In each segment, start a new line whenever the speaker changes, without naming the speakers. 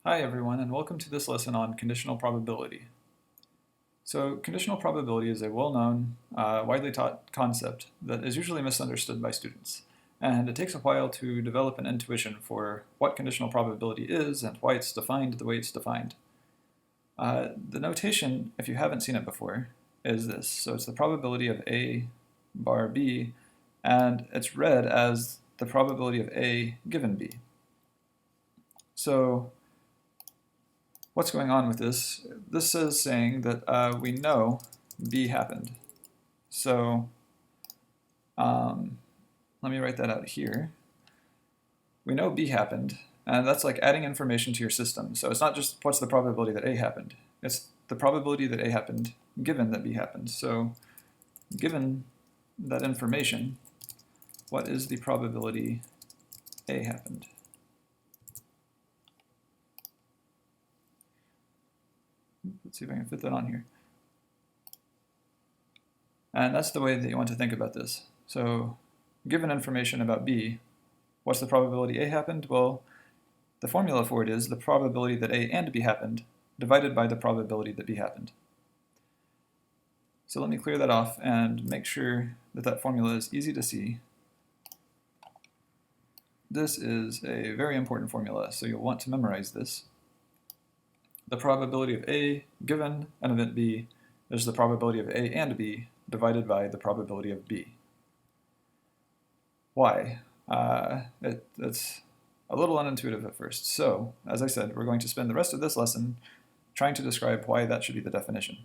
Hi everyone, and welcome to this lesson on conditional probability. So conditional probability is a well-known, widely taught concept that is usually misunderstood by students, and it takes a while to develop an intuition for what conditional probability is and why it's defined the way it's defined. The notation, if you haven't seen it before, is this. So it's the probability of A bar B, and it's read as the probability of A given B. So what's going on with this? This is saying that we know B happened. So let me write that out here. We know B happened, and that's like adding information to your system. So it's not just what's the probability that A happened. It's the probability that A happened given that B happened. So given that information, what is the probability A happened? Let's see if I can fit that on here. And that's the way that you want to think about this. So given information about B, what's the probability A happened? Well, the formula for it is the probability that A and B happened divided by the probability that B happened. So let me clear that off and make sure that that formula is easy to see. This is a very important formula, so you'll want to memorize this. The probability of A given an event B is the probability of A and B divided by the probability of B. Why? It's a little unintuitive at first. So, as I said, we're going to spend the rest of this lesson trying to describe why that should be the definition.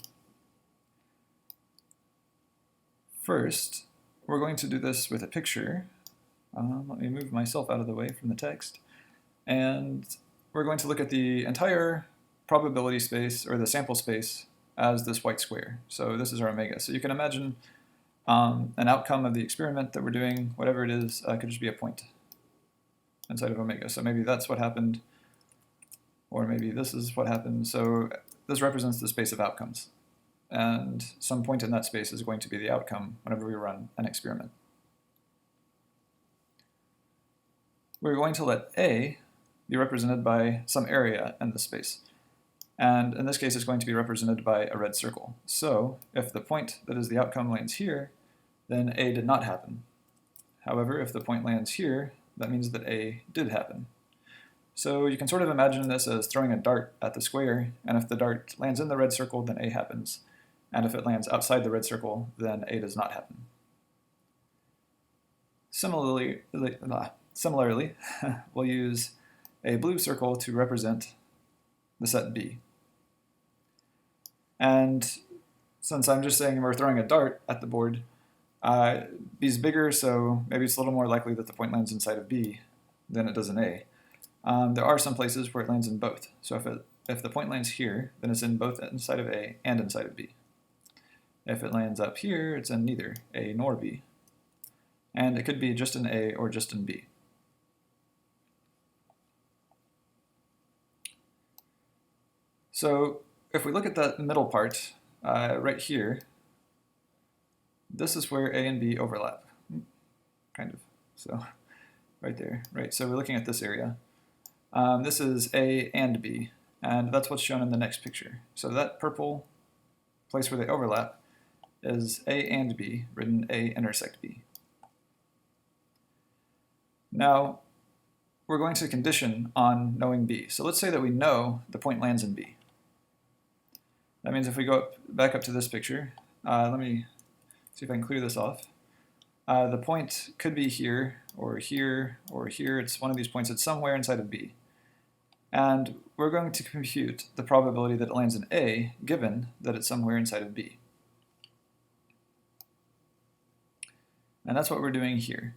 First, we're going to do this with a picture. Let me move myself out of the way from the text. And we're going to look at the entire probability space, or the sample space, as this white square. So this is our omega. So you can imagine an outcome of the experiment that we're doing, whatever it is, could just be a point inside of omega. So maybe that's what happened, or maybe this is what happened. So this represents the space of outcomes. And some point in that space is going to be the outcome whenever we run an experiment. We're going to let A be represented by some area in the space. And in this case, it's going to be represented by a red circle. So if the point that is the outcome lands here, then A did not happen. However, if the point lands here, that means that A did happen. So you can sort of imagine this as throwing a dart at the square, and if the dart lands in the red circle, then A happens. And if it lands outside the red circle, then A does not happen. Similarly, we'll use a blue circle to represent the set B. And since I'm just saying we're throwing a dart at the board, B is bigger, so maybe it's a little more likely that the point lands inside of B than it does in A. There are some places where it lands in both. So if the point lands here, then it's in both inside of A and inside of B. If it lands up here, it's in neither A nor B. And it could be just in A or just in B. So if we look at that middle part right here, this is where A and B overlap, kind of. So right there, right? So we're looking at this area. This is A and B, and that's what's shown in the next picture. So that purple place where they overlap is A and B, written A intersect B. Now, we're going to condition on knowing B. So let's say that we know the point lands in B. That means if we go back up to this picture, let me see if I can clear this off. The point could be here, or here, or here. It's one of these points. It's somewhere inside of B. And we're going to compute the probability that it lands in A, given that it's somewhere inside of B. And that's what we're doing here.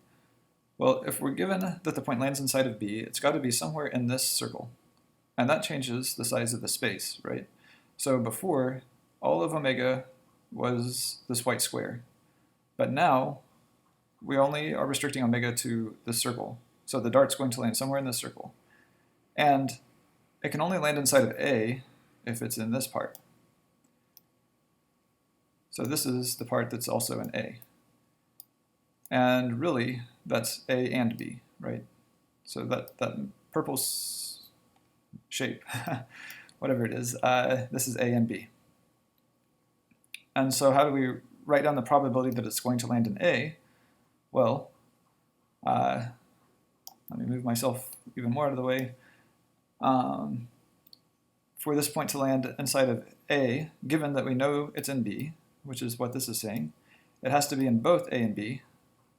Well, if we're given that the point lands inside of B, it's got to be somewhere in this circle. And that changes the size of the space, right? So before, all of omega was this white square. But now, we only are restricting omega to this circle. So the dart's going to land somewhere in this circle. And it can only land inside of A if it's in this part. So this is the part that's also in A. And really, that's A and B, right? So that purple shape, whatever it is. This is A and B. And so how do we write down the probability that it's going to land in A? Well, let me move myself even more out of the way. For this point to land inside of A, given that we know it's in B, which is what this is saying, it has to be in both A and B,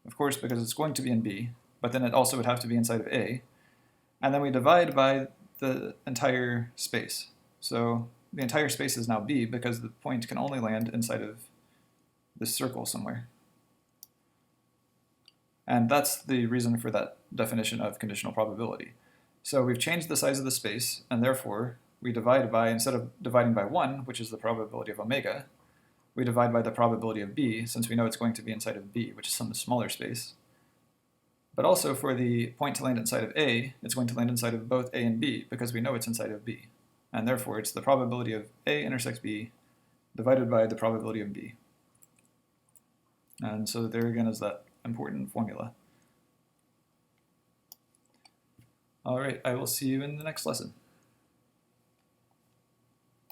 of course, because it's going to be in B, but then it also would have to be inside of A. And then we divide by the entire space. So the entire space is now B because the point can only land inside of this circle somewhere. And that's the reason for that definition of conditional probability. So we've changed the size of the space, and therefore we divide by, instead of dividing by 1, which is the probability of omega, we divide by the probability of B, since we know it's going to be inside of B, which is some smaller space. But also for the point to land inside of A, it's going to land inside of both A and B, because we know it's inside of B. And therefore it's the probability of A intersects B divided by the probability of B. And so there again is that important formula. All right, I will see you in the next lesson.